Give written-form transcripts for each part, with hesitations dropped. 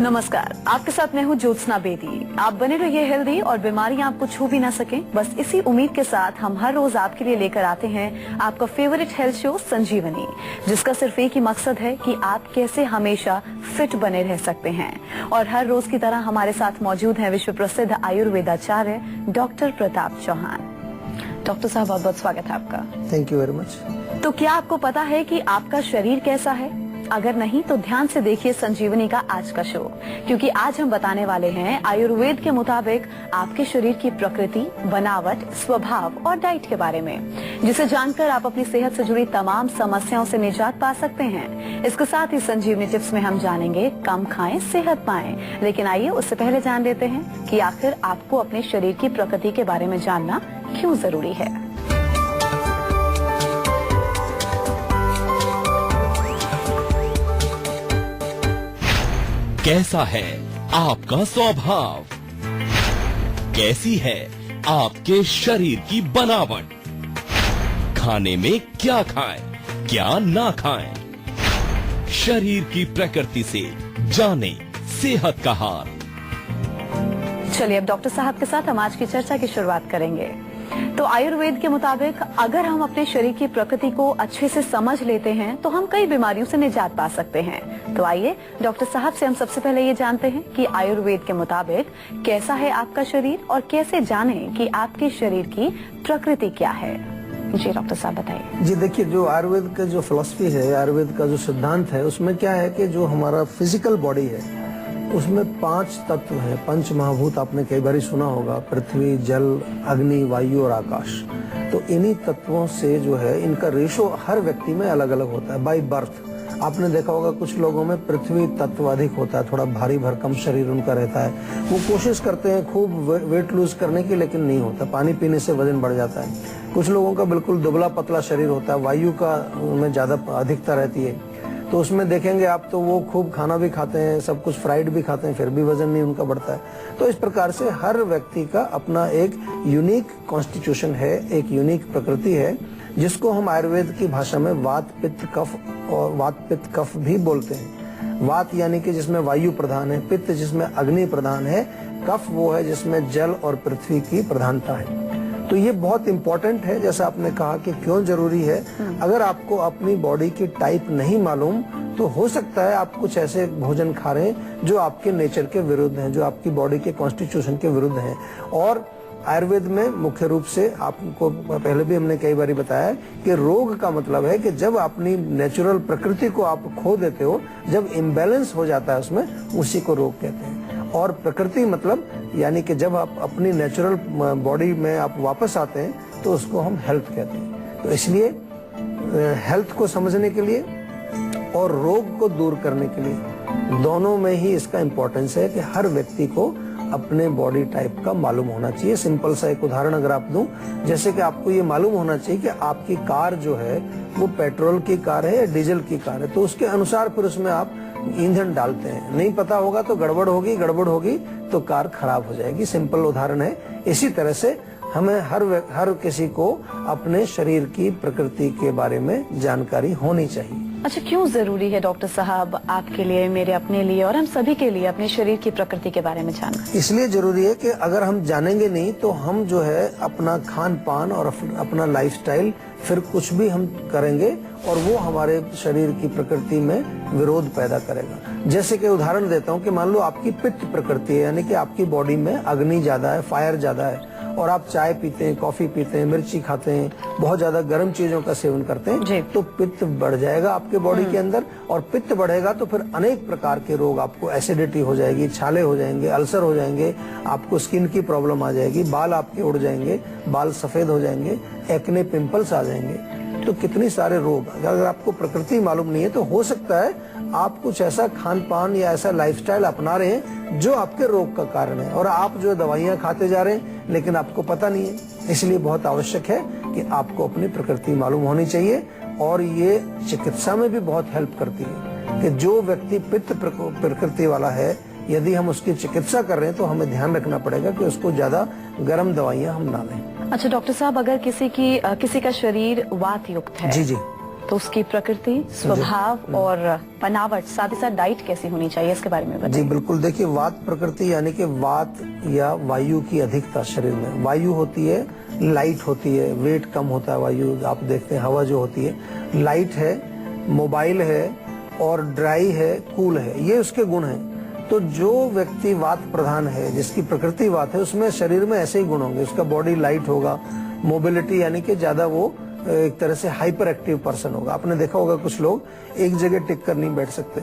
नमस्कार, आपके साथ मैं हूँ ज्योत्सना बेदी। आप बने रहिए हेल्दी और बीमारियाँ आपको छू भी ना सके। बस इसी उम्मीद के साथ हम हर रोज आपके लिए लेकर आते हैं आपका फेवरेट हेल्थ शो संजीवनी, जिसका सिर्फ एक ही मकसद है कि आप कैसे हमेशा फिट बने रह सकते हैं। और हर रोज की तरह हमारे साथ मौजूद हैं विश्व प्रसिद्ध आयुर्वेदाचार्य डॉक्टर प्रताप चौहान। डॉक्टर साहब, बहुत बहुत स्वागत है आपका। Thank you very much. तो क्या आपको पता है कि आपका शरीर कैसा है? अगर नहीं तो ध्यान से देखिए संजीवनी का आज का शो, क्योंकि आज हम बताने वाले हैं आयुर्वेद के मुताबिक आपके शरीर की प्रकृति, बनावट, स्वभाव और डाइट के बारे में, जिसे जानकर आप अपनी सेहत से जुड़ी तमाम समस्याओं से निजात पा सकते हैं। इसके साथ ही संजीवनी टिप्स में हम जानेंगे कम खाएं सेहत पाएं। लेकिन आइए उससे पहले जान लेते हैं कि आखिर आपको अपने शरीर की प्रकृति के बारे में जानना क्यों जरूरी है। कैसा है आपका स्वभाव? कैसी है आपके शरीर की बनावट? खाने में क्या खाएं, क्या ना खाएं? शरीर की प्रकृति से जाने सेहत का हाल। चलिए अब डॉक्टर साहब के साथ हम आज की चर्चा की शुरुआत करेंगे। तो आयुर्वेद के मुताबिक अगर हम अपने शरीर की प्रकृति को अच्छे से समझ लेते हैं तो हम कई बीमारियों से निजात पा सकते हैं। तो आइए डॉक्टर साहब से हम सबसे पहले ये जानते हैं कि आयुर्वेद के मुताबिक कैसा है आपका शरीर और कैसे जानें कि आपके शरीर की प्रकृति क्या है। जी डॉक्टर साहब बताइए। जी देखिए, जो आयुर्वेद का जो फिलॉसफी है, आयुर्वेद का जो सिद्धांत है, उसमें क्या है कि जो हमारा फिजिकल बॉडी है उसमें 5 तत्व हैं। पंच महाभूत आपने कई बार सुना होगा, पृथ्वी, जल, अग्नि, वायु और आकाश। तो इन्हीं तत्वों से जो है इनका रेशो हर व्यक्ति में अलग अलग होता है बाय बर्थ। आपने देखा होगा कुछ लोगों में पृथ्वी तत्व अधिक होता है, थोड़ा भारी भरकम शरीर उनका रहता है। वो कोशिश करते हैं खूब वेट लूज करने की, लेकिन नहीं होता। पानी पीने से वजन बढ़ जाता है। कुछ लोगों का बिल्कुल दुबला पतला शरीर होता है, वायु का में ज्यादा अधिकता रहती है। तो उसमें देखेंगे आप तो वो खूब खाना भी खाते हैं, सब कुछ फ्राइड भी खाते हैं, फिर भी वजन नहीं उनका बढ़ता है। तो इस प्रकार से हर व्यक्ति का अपना एक यूनिक कॉन्स्टिट्यूशन है, एक यूनिक प्रकृति है, जिसको हम आयुर्वेद की भाषा में वात पित्त कफ और वात पित्त कफ भी बोलते हैं। वात यानी कि जिसमें वायु प्रधान है, पित्त जिसमें अग्नि प्रधान है, कफ वो है जिसमें जल और पृथ्वी की प्रधानता है। तो ये बहुत इंपॉर्टेंट है। जैसा आपने कहा कि क्यों जरूरी है, अगर आपको अपनी बॉडी की टाइप नहीं मालूम तो हो सकता है आप कुछ ऐसे भोजन खा रहे हैं जो आपके नेचर के विरुद्ध हैं, जो आपकी बॉडी के कॉन्स्टिट्यूशन के विरुद्ध हैं। और आयुर्वेद में मुख्य रूप से आपको पहले भी हमने कई बार बताया कि रोग का मतलब है कि जब अपनी नेचुरल प्रकृति को आप खो देते हो, जब इम्बैलेंस हो जाता है उसमें, उसी को रोग कहते हैं। और प्रकृति मतलब यानी कि जब आप अपनी नेचुरल बॉडी में आप वापस आते हैं तो उसको हम हेल्थ कहते हैं। तो इसलिए हेल्थ को समझने के लिए और रोग को दूर करने के लिए दोनों में ही इसका इम्पोर्टेंस है कि हर व्यक्ति को अपने बॉडी टाइप का मालूम होना चाहिए। सिंपल सा एक उदाहरण अगर आप दूं, जैसे कि आपको ये मालूम होना चाहिए कि आपकी कार जो है वो पेट्रोल की कार है या डीजल की कार है, तो उसके अनुसार फिर उसमें आप ईंधन डालते हैं। नहीं पता होगा तो गड़बड़ होगी तो कार खराब हो जाएगी। सिंपल उदाहरण है। इसी तरह से हमें हर किसी को अपने शरीर की प्रकृति के बारे में जानकारी होनी चाहिए। अच्छा, क्यों जरूरी है डॉक्टर साहब आपके लिए, मेरे अपने लिए और हम सभी के लिए अपने शरीर की प्रकृति के बारे में जानना? इसलिए जरूरी है कि अगर हम जानेंगे नहीं तो हम जो है अपना खान पान और अपना लाइफस्टाइल फिर कुछ भी हम करेंगे और वो हमारे शरीर की प्रकृति में विरोध पैदा करेगा। जैसे कि उदाहरण देता हूँ कि मान लो आपकी पित्त प्रकृति है, यानी कि आपकी बॉडी में अग्नि ज्यादा है, फायर ज्यादा है, और आप चाय पीते हैं, कॉफी पीते हैं, मिर्ची खाते हैं, बहुत ज्यादा गर्म चीजों का सेवन करते हैं, तो पित्त बढ़ जाएगा आपके बॉडी के अंदर। और पित्त बढ़ेगा तो फिर अनेक प्रकार के रोग, आपको एसिडिटी हो जाएगी, छाले हो जाएंगे, अल्सर हो जाएंगे, आपको स्किन की प्रॉब्लम आ जाएगी, बाल आपके उड़ जाएंगे, बाल सफेद हो जाएंगे, एक्ने, पिंपल्स आ जाएंगे। तो कितने सारे रोग, अगर आपको प्रकृति मालूम नहीं है तो हो सकता है आप कुछ ऐसा खान पान या ऐसा लाइफस्टाइल अपना रहे हैं जो आपके रोग का कारण है, और आप जो दवाइयां खाते जा रहे हैं लेकिन आपको पता नहीं है। इसलिए बहुत आवश्यक है कि आपको अपनी प्रकृति मालूम होनी चाहिए, और ये चिकित्सा में भी बहुत हेल्प करती है कि जो व्यक्ति पित्त प्रकृति वाला है, यदि हम उसकी चिकित्सा कर रहे हैं तो हमें ध्यान रखना पड़ेगा कि उसको ज्यादा गर्म दवाइयां हम ना लें। अच्छा डॉक्टर साहब, अगर किसी का शरीर वात युक्त है, जी जी, तो उसकी प्रकृति, स्वभाव और बनावट, साथ ही साथ डाइट कैसी होनी चाहिए, इसके बारे में जी बताइए। बिल्कुल, देखिए वात प्रकृति यानी कि वात या वायु की अधिकता शरीर में। वायु होती है, लाइट होती है, वेट कम होता है वायु, आप देखते हैं हवा जो होती है लाइट है, मोबाइल है और ड्राई है, कूल है, ये उसके गुण हैं। तो जो व्यक्ति वात प्रधान है, जिसकी प्रकृति वात है, उसमें शरीर में ऐसे ही गुण होंगे। उसका बॉडी लाइट होगा, मोबिलिटी यानी कि ज्यादा वो एक तरह से हाइपर एक्टिव पर्सन होगा। आपने देखा होगा कुछ लोग एक जगह टिक कर नहीं बैठ सकते,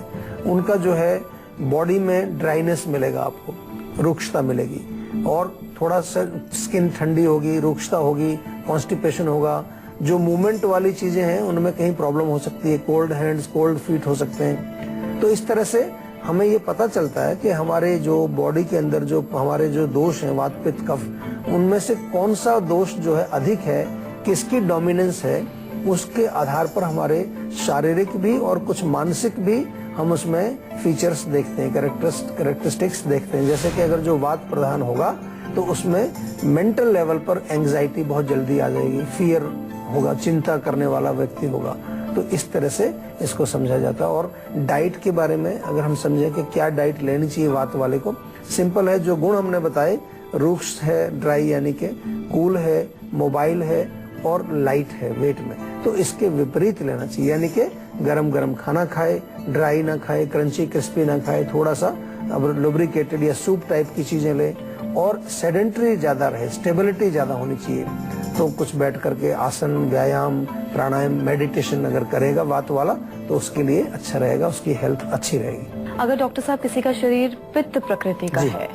उनका जो है बॉडी में ड्राइनेस मिलेगा, आपको रुक्षता मिलेगी और थोड़ा सा स्किन ठंडी होगी, रुक्षता होगी, कॉन्स्टिपेशन होगा। जो मूवमेंट वाली चीजें हैं उनमें कहीं प्रॉब्लम हो सकती है, कोल्ड हैंड्स, कोल्ड फीट हो सकते हैं। तो इस तरह से हमें ये पता चलता है कि हमारे जो बॉडी के अंदर जो हमारे जो दोष हैं, वात पित्त कफ, उनमें से कौन सा दोष जो है अधिक है, किसकी डोमिनेंस है, उसके आधार पर हमारे शारीरिक भी और कुछ मानसिक भी हम उसमें फीचर्स देखते हैं, कैरेक्टरिस्टिक्स देखते हैं। जैसे कि अगर जो वात प्रधान होगा तो उसमें मेंटल लेवल पर एंजाइटी बहुत जल्दी आ जाएगी, फियर होगा, चिंता करने वाला व्यक्ति होगा। तो इस तरह से इसको समझा जाता है। और डाइट के बारे में अगर हम समझें कि क्या डाइट लेनी चाहिए वात वाले को, सिंपल है। जो गुण हमने बताए, रुक्ष है, ड्राई यानी कि कूल है, मोबाइल है और लाइट है वेट में, तो इसके विपरीत लेना चाहिए। यानी कि गरम गरम खाना खाए, ड्राई ना खाए, क्रंची क्रिस्पी ना खाए, थोड़ा सा अब लुब्रिकेटेड या सूप टाइप की चीजें ले और सेडेंटरी ज्यादा रहे, स्टेबिलिटी ज्यादा होनी चाहिए। तो कुछ बैठ करके आसन, व्यायाम, प्राणायाम, मेडिटेशन अगर करेगा वात वाला तो उसके लिए अच्छा रहेगा, उसकी हेल्थ अच्छी रहेगी। अगर डॉक्टर साहब किसी का शरीर पित्त प्रकृति का है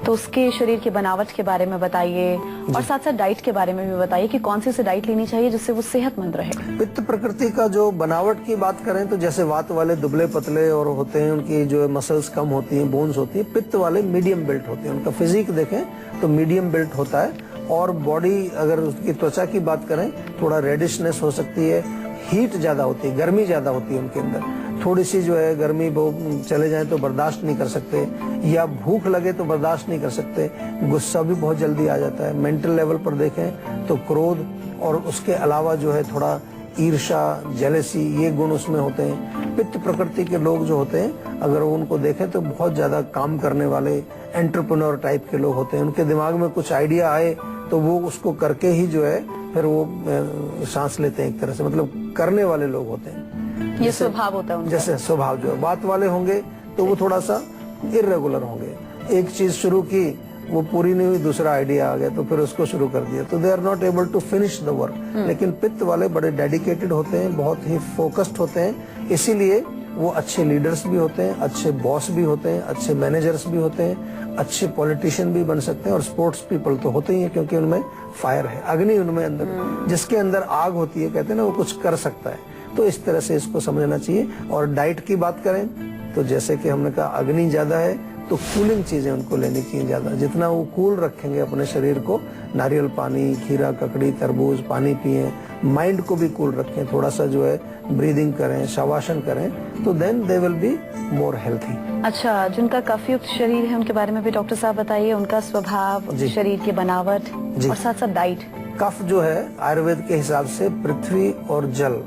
तो उसके शरीर की बनावट के बारे में बताइए और साथ साथ डाइट के बारे में भी बताइए कि कौन सी से डाइट लेनी चाहिए जिससे वो सेहतमंद रहे। पित्त प्रकृति का जो बनावट की बात करें तो जैसे वात वाले दुबले पतले और होते हैं, उनकी जो मसल्स कम होती हैं, बोन्स होती है। पित्त वाले मीडियम बिल्ट होते हैं, उनका फिजिक देखें तो मीडियम बिल्ट होता है। और बॉडी अगर उसकी त्वचा की बात करें, थोड़ा रेडिशनेस हो सकती है, हीट ज्यादा होती है, गर्मी ज्यादा होती है उनके अंदर, थोड़ी सी जो है गर्मी वो चले जाए तो बर्दाश्त नहीं कर सकते, या भूख लगे तो बर्दाश्त नहीं कर सकते, गुस्सा भी बहुत जल्दी आ जाता है। मेंटल लेवल पर देखें तो क्रोध और उसके अलावा जो है थोड़ा ईर्ष्या, जेलेसी, ये गुण उसमें होते हैं। पित्त प्रकृति के लोग जो होते हैं अगर उनको देखें तो बहुत ज्यादा काम करने वाले एंटरप्रेन्योर टाइप के लोग होते हैं। उनके दिमाग में कुछ आइडिया आए तो वो उसको करके ही जो है फिर वो सांस लेते हैं, एक तरह से मतलब करने वाले लोग होते हैं। ये स्वभाव होता है उनका। जैसे स्वभाव जो है बात वाले होंगे तो वो थोड़ा सा इर्रेगुलर होंगे, एक चीज शुरू की वो पूरी नहीं हुई, दूसरा आइडिया आ गया तो फिर उसको शुरू कर दिया, तो they are not able to finish the work. लेकिन पित्त वाले बड़े डेडिकेटेड होते हैं, बहुत ही फोकस्ड होते हैं, इसीलिए वो अच्छे लीडर्स भी होते हैं, अच्छे बॉस भी होते हैं, अच्छे मैनेजर्स भी होते हैं, अच्छे पॉलिटिशियन भी बन सकते हैं और स्पोर्ट्स पीपल तो होते ही हैं, क्योंकि उनमें फायर है, अग्नि उनमें अंदर, जिसके अंदर आग होती है, कहते हैं ना, वो कुछ कर सकता है। तो इस तरह से इसको समझना चाहिए। और डाइट की बात करें तो जैसे कि हमने कहा अग्नि ज्यादा है तो कूलिंग चीजें उनको लेनी चाहिए ज्यादा। जितना वो कूल रखेंगे अपने शरीर को, नारियल पानी, खीरा, ककड़ी, तरबूज, पानी पिए, माइंड को भी कूल रखें, थोड़ा सा जो है ब्रीदिंग करें, शवासन करें, तो then they will be more healthy. अच्छा, जिनका कफयुक्त शरीर है उनके बारे में भी डॉक्टर साहब बताइए, उनका स्वभाव, शरीर की बनावट और साथ साथ डाइट। कफ जो है आयुर्वेद के हिसाब से पृथ्वी और जल,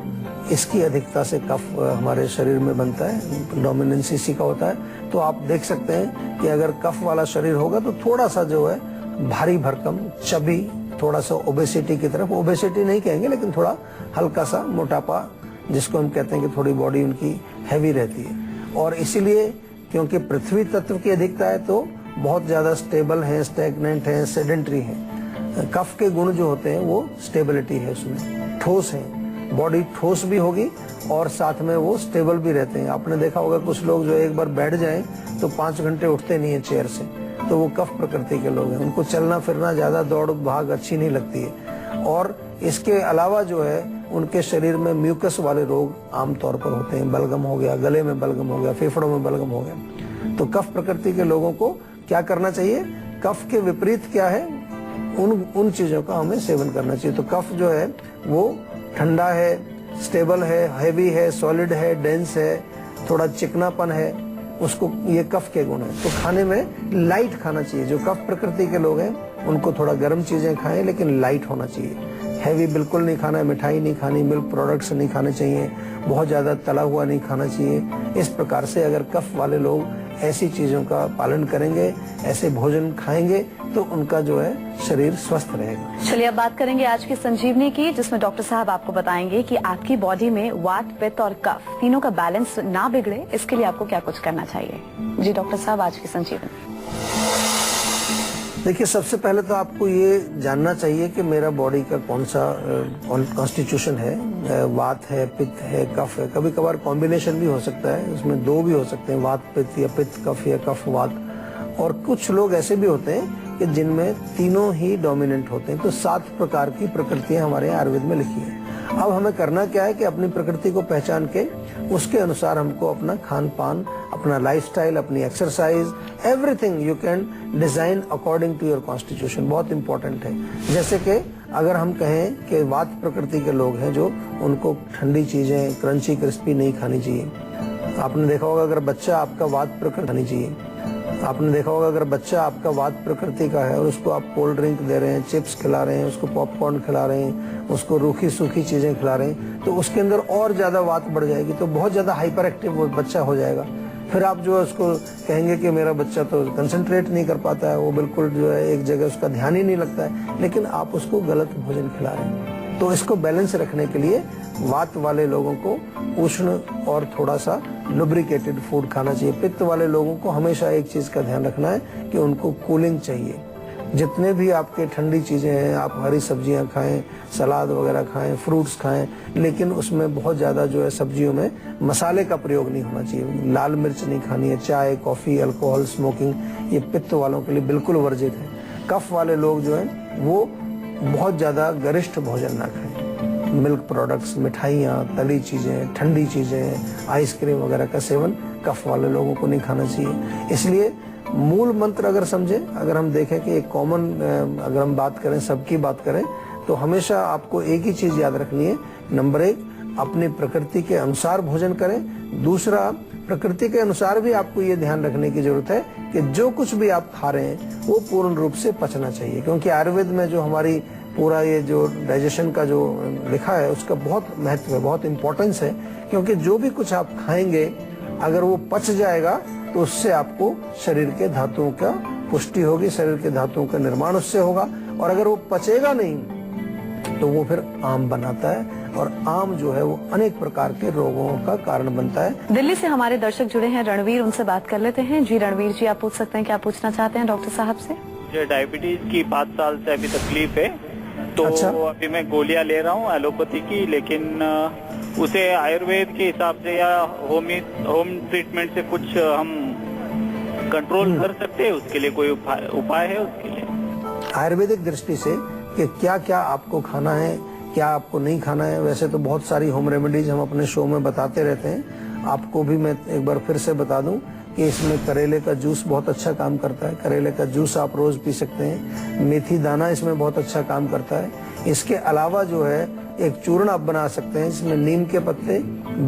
इसकी अधिकता से कफ हमारे शरीर में बनता है, डोमिनेंस इसी का होता है। तो आप देख सकते हैं कि अगर कफ वाला शरीर होगा तो थोड़ा सा जो है भारी भरकम, चबी, थोड़ा सा ओबेसिटी की तरफ, ओबेसिटी नहीं कहेंगे लेकिन थोड़ा हल्का सा मोटापा, जिसको हम कहते हैं कि थोड़ी बॉडी उनकी हैवी रहती है। और इसीलिए क्योंकि पृथ्वी तत्व की अधिकता है तो बहुत ज्यादा स्टेबल है, स्टैग्नेंट है, सेडेंटरी है। कफ के गुण जो होते हैं वो स्टेबिलिटी है, उसमें ठोस है, बॉडी ठोस भी होगी और साथ में वो स्टेबल भी रहते हैं। आपने देखा होगा कुछ लोग जो एक बार बैठ जाएं तो 5 घंटे उठते नहीं है चेयर से, तो वो कफ प्रकृति के लोग हैं, उनको चलना फिरना, ज्यादा दौड़ भाग अच्छी नहीं लगती है। और इसके अलावा जो है उनके शरीर में म्यूकस वाले रोग आमतौर पर होते हैं, बलगम हो गया, गले में बलगम हो गया, फेफड़ों में बलगम हो गया। तो कफ प्रकृति के लोगों को क्या करना चाहिए? कफ के विपरीत क्या है, उन चीजों का हमें सेवन करना चाहिए। तो कफ जो है वो ठंडा है, स्टेबल है, हैवी है, सॉलिड है, डेंस है, थोड़ा चिकनापन है, उसको ये कफ के गुण है। तो खाने में लाइट खाना चाहिए। जो कफ प्रकृति के लोग हैं उनको थोड़ा गर्म चीजें खाएं लेकिन लाइट होना चाहिए, हैवी बिल्कुल नहीं खाना है, मिठाई नहीं खानी, मिल्क प्रोडक्ट्स नहीं खाने चाहिए, बहुत ज़्यादा तला हुआ नहीं खाना चाहिए। इस प्रकार से अगर कफ वाले लोग ऐसी चीज़ों का पालन करेंगे, ऐसे भोजन खाएंगे, तो उनका जो है शरीर स्वस्थ रहेगा। चलिए अब बात करेंगे आज की संजीवनी की, जिसमें डॉक्टर साहब आपको बताएंगे कि आपकी बॉडी में वात, पित्त और कफ तीनों का बैलेंस ना बिगड़े, इसके लिए आपको क्या कुछ करना चाहिए। जी डॉक्टर साहब, आज की संजीवनी। देखिए, सबसे पहले तो आपको ये जानना चाहिए कि मेरा बॉडी का कौन सा कॉन्स्टिट्यूशन है, वात है, पित्त है, कफ है। कभी कभार कॉम्बिनेशन भी हो सकता है, उसमें दो भी हो सकते हैं, वात पित्त या पित्त कफ या कफ वात। और कुछ लोग ऐसे भी होते हैं कि जिनमें तीनों ही डोमिनेंट होते हैं। तो 7 प्रकार की प्रकृतियां हमारे आयुर्वेद में लिखी है। अब हमें करना क्या है कि अपनी प्रकृति को पहचान के उसके अनुसार हमको अपना खान पान, अपना लाइफस्टाइल, अपनी exercise, everything you can design according to your constitution. बहुत इंपॉर्टेंट है। जैसे कि अगर हम कहें कि वात प्रकृति के लोग हैं जो, उनको ठंडी चीजें, क्रंची क्रिस्पी नहीं खानी चाहिए। आपने देखा होगा अगर बच्चा आपका वात प्रकृति खानी चाहिए। आपने देखा होगा अगर बच्चा आपका वात प्रकृति का है और उसको आप कोल्ड ड्रिंक दे रहे हैं, चिप्स खिला रहे हैं, उसको पॉपकॉर्न खिला रहे हैं, उसको रूखी सूखी चीजें खिला रहे हैं, तो उसके अंदर और ज्यादा वात बढ़ जाएगी, तो बहुत ज्यादा हाइपर एक्टिव वो बच्चा हो जाएगा। फिर आप जो है उसको कहेंगे कि मेरा बच्चा तो कंसंट्रेट नहीं कर पाता है, वो बिल्कुल जो है एक जगह उसका ध्यान ही नहीं लगता है, लेकिन आप उसको गलत भोजन खिला रहे हैं। तो इसको बैलेंस रखने के लिए वात वाले लोगों को उष्ण और थोड़ा सा लुब्रिकेटेड फूड खाना चाहिए। पित्त वाले लोगों को हमेशा एक चीज का ध्यान रखना है कि उनको कूलिंग चाहिए। जितने भी आपके ठंडी चीजें हैं, आप हरी सब्जियां खाएं, सलाद वगैरह खाएं, फ्रूट्स खाएं, लेकिन उसमें बहुत ज्यादा जो है सब्जियों में मसाले का प्रयोग नहीं होना चाहिए। लाल मिर्च नहीं खानी है, चाय, कॉफी, अल्कोहल, स्मोकिंग, ये पित्त वालों के लिए बिल्कुल वर्जित है। कफ वाले लोग जो है वो बहुत ज्यादा गरिष्ठ भोजन ना खाएं। मिल्क प्रोडक्ट्स, मिठाइयाँ, तली चीजें, ठंडी चीजें, आइसक्रीम वगैरह का सेवन कफ वाले लोगों को नहीं खाना चाहिए। इसलिए मूल मंत्र अगर समझे, अगर हम देखें कि एक कॉमन अगर हम बात करें, सबकी बात करें, तो हमेशा आपको एक ही चीज याद रखनी है। नंबर 1, अपनी प्रकृति के अनुसार भोजन करें। दूसरा, प्रकृति के अनुसार भी आपको ये ध्यान रखने की जरूरत है कि जो कुछ भी आप खा रहे हैं वो पूर्ण रूप से पचना चाहिए। क्योंकि आयुर्वेद में जो हमारी पूरा ये जो डाइजेशन का जो लिखा है उसका बहुत महत्व है, बहुत इंपॉर्टेंस है। क्योंकि जो भी कुछ आप खाएंगे अगर वो पच जाएगा तो उससे आपको शरीर के धातुओं का पुष्टि होगी, शरीर के धातुओं का निर्माण उससे होगा। और अगर वो पचेगा नहीं तो वो फिर आम बनाता है, और आम जो है वो अनेक प्रकार के रोगों का कारण बनता है। दिल्ली से हमारे दर्शक जुड़े हैं, रणवीर, उनसे बात कर लेते हैं। जी रणवीर जी, आप पूछ सकते हैं, क्या पूछना चाहते हैं डॉक्टर साहब से? मुझे डायबिटीज की 5 साल से अभी तकलीफ है, तो अच्छा। अभी मैं गोलियां ले रहा हूँ एलोपैथी की, लेकिन उसे आयुर्वेद के हिसाब से या होम ट्रीटमेंट से कुछ हम कंट्रोल कर सकते हैं? उसके लिए कोई उपाय है उसके लिए? आयुर्वेदिक दृष्टि से कि क्या क्या आपको खाना है, क्या आपको नहीं खाना है, वैसे तो बहुत सारी होम रेमेडीज हम अपने शो में बताते रहते हैं। आपको भी मैं एक बार फिर से बता दूं कि इसमें करेले का जूस बहुत अच्छा काम करता है। करेले का जूस आप रोज पी सकते हैं। मेथी दाना इसमें बहुत अच्छा काम करता है। इसके अलावा जो है एक चूर्ण आप बना सकते हैं जिसमें नीम के पत्ते,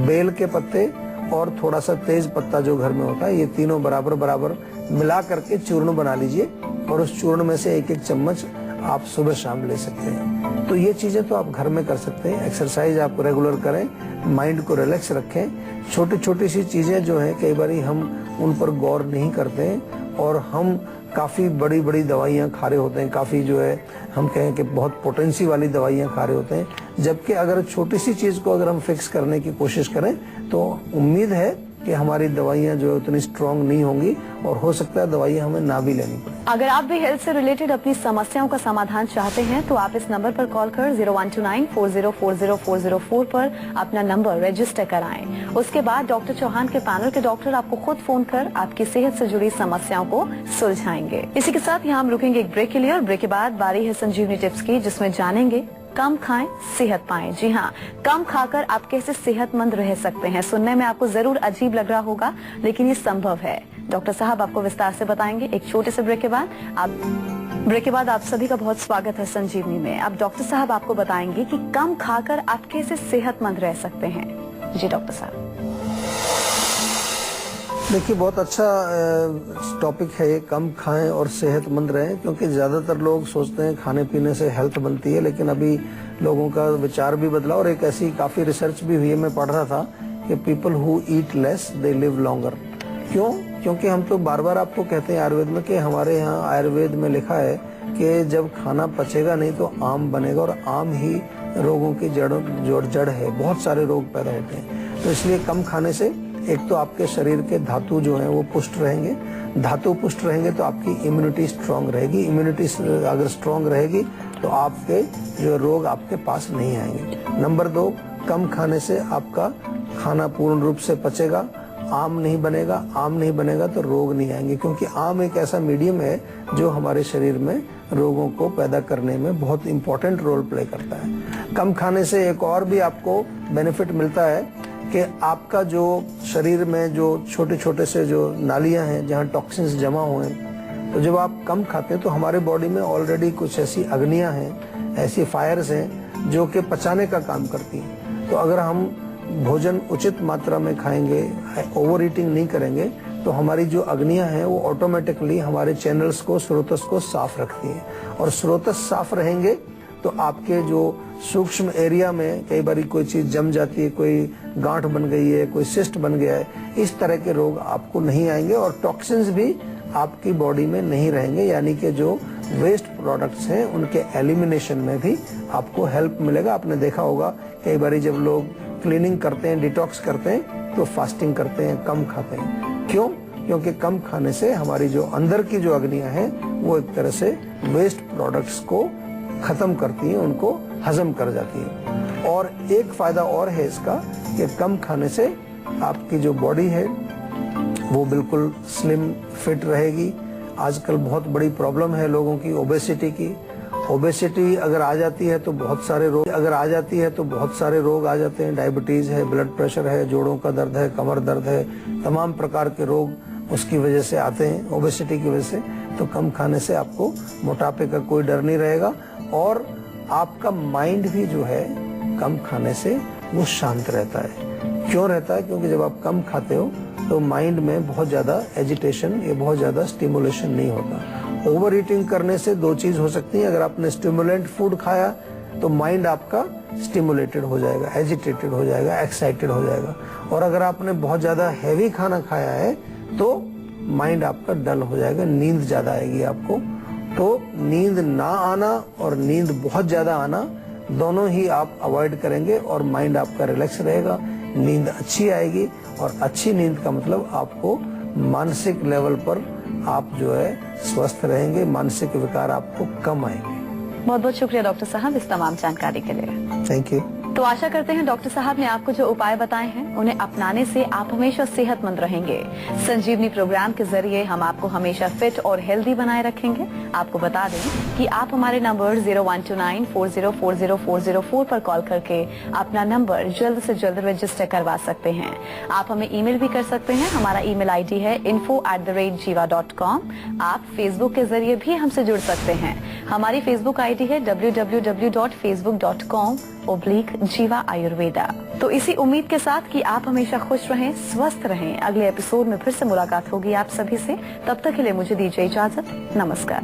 बेल के पत्ते और थोड़ा सा तेज पत्ता जो घर में होता है, ये तीनों बराबर बराबर मिला करके चूर्ण बना लीजिए, और उस चूर्ण में से 1-1 चम्मच आप सुबह शाम ले सकते हैं। तो ये चीजें तो आप घर में कर सकते हैं। एक्सरसाइज आप रेगुलर करें, माइंड को रिलैक्स रखें। छोटी छोटी सी चीजें जो हैं कई बार हम उन पर गौर नहीं करते हैं, और हम काफी बड़ी बड़ी दवाइयां खा रहे होते हैं, काफी जो है हम कहें कि बहुत पोटेंसी वाली दवाइयां खा रहे होते हैं। जबकि अगर छोटी सी चीज को अगर हम फिक्स करने की कोशिश करें तो उम्मीद है कि हमारी दवाइयां जो है उतनी स्ट्रांग नहीं होंगी, और हो सकता है दवाइयां हमें ना भी लेनी पड़े। अगर आप भी हेल्थ से रिलेटेड अपनी समस्याओं का समाधान चाहते हैं तो आप इस नंबर पर कॉल कर 0129404040 पर अपना नंबर रजिस्टर कराएं। उसके बाद डॉक्टर चौहान के पैनल के डॉक्टर आपको खुद फोन कर आपकी सेहत से जुड़ी समस्याओं को सुलझाएंगे। इसी के साथ यहाँ हम रुकेंगे एक ब्रेक के लिए, और ब्रेक के बाद बारी है संजीवनी टिप्स की, जिसमें जानेंगे कम खाएं सेहत पाएं। जी हाँ, कम खाकर आप कैसे सेहतमंद रह सकते हैं। सुनने में आपको जरूर अजीब लग रहा होगा, लेकिन ये संभव है। डॉक्टर साहब आपको विस्तार से बताएंगे एक छोटे से ब्रेक के बाद। आप सभी का बहुत स्वागत है संजीवनी में। अब डॉक्टर साहब आपको बताएंगे कि कम खाकर आप कैसे सेहतमंद रह सकते हैं। जी डॉक्टर साहब। देखिए, बहुत अच्छा टॉपिक है ये, कम खाएं और सेहतमंद रहें, क्योंकि ज़्यादातर लोग सोचते हैं खाने पीने से हेल्थ बनती है, लेकिन अभी लोगों का विचार भी बदला और एक ऐसी काफ़ी रिसर्च भी हुई है, मैं पढ़ रहा था कि people who eat less they live longer. क्यों? क्योंकि हम तो बार बार आपको कहते हैं आयुर्वेद में कि हमारे यहाँ आयुर्वेद में लिखा है कि जब खाना पचेगा नहीं तो आम बनेगा, और आम ही रोगों की जड़ है, बहुत सारे रोग पैदा होते हैं। तो इसलिए कम खाने से एक तो आपके शरीर के धातु जो हैं वो पुष्ट रहेंगे, धातु पुष्ट रहेंगे तो आपकी इम्यूनिटी स्ट्रांग रहेगी, इम्यूनिटी अगर स्ट्रांग रहेगी तो आपके जो रोग आपके पास नहीं आएंगे। नंबर 2, कम खाने से आपका खाना पूर्ण रूप से पचेगा, आम नहीं बनेगा, आम नहीं बनेगा तो रोग नहीं आएंगे, क्योंकि आम एक ऐसा मीडियम है जो हमारे शरीर में रोगों को पैदा करने में बहुत इंपॉर्टेंट रोल प्ले करता है। कम खाने से एक और भी आपको बेनिफिट मिलता है कि आपका जो शरीर में जो छोटे छोटे से जो नालियां हैं जहां टॉक्सिन्स जमा हुए हैं, तो जब आप कम खाते हैं तो हमारे बॉडी में ऑलरेडी कुछ ऐसी अग्नियां हैं, ऐसी फायर्स हैं जो कि पचाने का काम करती हैं। तो अगर हम भोजन उचित मात्रा में खाएंगे, ओवर ईटिंग नहीं करेंगे, तो हमारी जो अग्नियां हैं वो ऑटोमेटिकली हमारे चैनल्स को, स्रोतस को साफ रखती हैं, और स्रोतस साफ रहेंगे तो आपके जो सूक्ष्म एरिया में कई बार कोई चीज जम जाती है, कोई गांठ बन गई है, कोई सिस्ट बन गया है, इस तरह के रोग आपको नहीं आएंगे, और टॉक्सिन्स भी आपकी बॉडी में नहीं रहेंगे, यानी कि जो वेस्ट प्रोडक्ट्स हैं उनके एलिमिनेशन में भी आपको हेल्प मिलेगा। आपने देखा होगा कई बार जब लोग क्लीनिंग करते हैं, डिटॉक्स करते हैं, तो फास्टिंग करते हैं, कम खाते हैं। क्यों? क्योंकि कम खाने से हमारी जो अंदर की जो अग्नियां हैं वो एक तरह से वेस्ट प्रोडक्ट्स को खत्म करती हैं, उनको हजम कर जाती है। और एक फायदा और है इसका कि कम खाने से आपकी जो बॉडी है वो बिल्कुल स्लिम फिट रहेगी। आजकल बहुत बड़ी प्रॉब्लम है लोगों की ओबेसिटी की। ओबेसिटी अगर आ जाती है तो बहुत सारे रोग आ जाते हैं। डायबिटीज है, ब्लड प्रेशर है, जोड़ों का दर्द है, कमर दर्द है, तमाम प्रकार के रोग उसकी वजह से आते हैं, ओबेसिटी की वजह से। तो कम खाने से आपको मोटापे का कोई डर नहीं रहेगा, और आपका माइंड भी जो है कम खाने से वो शांत रहता है। क्यों रहता है? क्योंकि जब आप कम खाते हो तो माइंड में बहुत ज्यादा एजिटेशन या बहुत ज्यादा स्टिमुलेशन नहीं होता। ओवर ईटिंग करने से दो चीज हो सकती है। अगर आपने स्टिमुलेंट फूड खाया तो माइंड आपका स्टिमुलेटेड हो जाएगा, एजिटेटेड हो जाएगा, एक्साइटेड हो जाएगा, और अगर आपने बहुत ज्यादा हैवी खाना खाया है तो माइंड आपका डल हो जाएगा, नींद ज्यादा आएगी आपको। तो नींद ना आना और नींद बहुत ज्यादा आना दोनों ही आप अवॉइड करेंगे, और माइंड आपका रिलैक्स रहेगा, नींद अच्छी आएगी, और अच्छी नींद का मतलब आपको मानसिक लेवल पर आप जो है स्वस्थ रहेंगे, मानसिक विकार आपको कम आएंगे। बहुत बहुत शुक्रिया डॉक्टर साहब इस तमाम जानकारी के लिए। Thank you. तो आशा करते हैं डॉक्टर साहब ने आपको जो उपाय बताए हैं उन्हें अपनाने से आप हमेशा सेहतमंद रहेंगे। संजीवनी प्रोग्राम के जरिए हम आपको हमेशा फिट और हेल्दी बनाए रखेंगे। आपको बता दें कि आप हमारे नंबर 0129404004 पर कॉल करके अपना नंबर जल्द से जल्द रजिस्टर करवा सकते हैं। आप हमें ईमेल भी कर सकते हैं। हमारा ईमेल आईडी है info@jiva.com। आप फेसबुक के जरिए भी हमसे जुड़ सकते हैं। हमारी फेसबुक आईडी है www.facebook.com/jiva ayurveda। तो इसी उम्मीद के साथ कि आप हमेशा खुश रहें, स्वस्थ रहें, अगले एपिसोड में फिर से मुलाकात होगी आप सभी से। तब तक के लिए मुझे दीजिए इजाजत। नमस्कार।